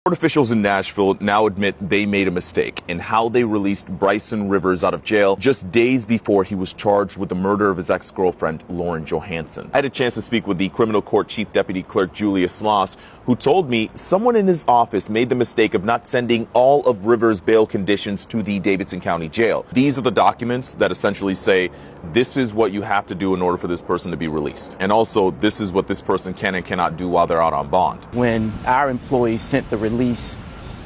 Court officials in Nashville now admit they made a mistake in how they released Bricen Rivers out of jail just days before he was charged with the murder of his ex-girlfriend, Lauren Johansson. I had a chance to speak with the criminal court chief deputy clerk, Julius Sloss, who told me someone in his office made the mistake of not sending all of Rivers' bail conditions to the Davidson County Jail. These are the documents that essentially say, this is what you have to do in order for this person to be released. And also, this is what this person can and cannot do while they're out on bond. When our employees sent the release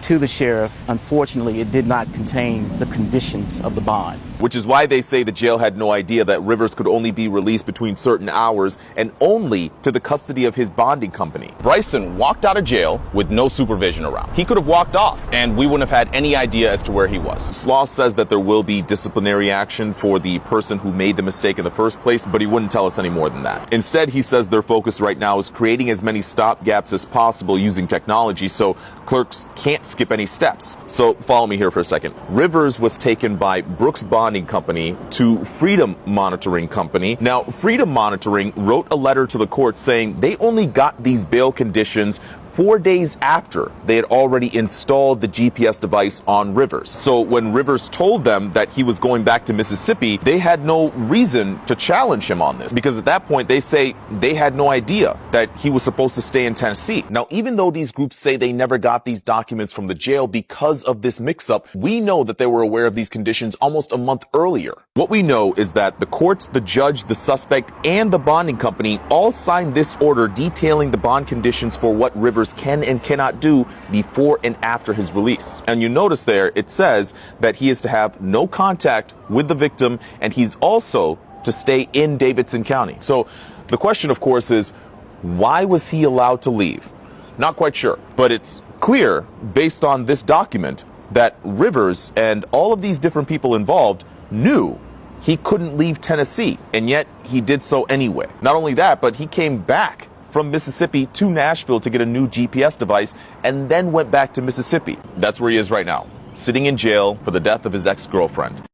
to the sheriff, unfortunately, it did not contain the conditions of the bond. Which is why they say the jail had no idea that Rivers could only be released between certain hours and only to the custody of his bonding company. Bricen walked out of jail with no supervision around. He could have walked off and we wouldn't have had any idea as to where he was. Sloss says that there will be disciplinary action for the person who made the mistake in the first place, but he wouldn't tell us any more than that. Instead, he says their focus right now is creating as many stopgaps as possible using technology so clerks can't skip any steps. So follow me here for a second. Rivers was taken by Brooks Bonding Company to Freedom Monitoring Company. Now, Freedom Monitoring wrote a letter to the court saying they only got these bail conditions 4 days after they had already installed the GPS device on Rivers. So when Rivers told them that he was going back to Mississippi, they had no reason to challenge him on this, because at that point they say they had no idea that he was supposed to stay in Tennessee. Now, even though these groups say they never got these documents from the jail because of this mix-up, we know that they were aware of these conditions almost a month earlier. What we know is that the courts, the judge, the suspect, and the bonding company all signed this order detailing the bond conditions for what Rivers can and cannot do before and after his release. And you notice there, it says that he is to have no contact with the victim, and he's also to stay in Davidson County. So the question, of course, is why was he allowed to leave? Not quite sure, but it's clear based on this document that Rivers and all of these different people involved knew he couldn't leave Tennessee, and yet he did so anyway. Not only that, but he came back from Mississippi to Nashville to get a new GPS device and then went back to Mississippi. That's where he is right now, sitting in jail for the death of his ex-girlfriend.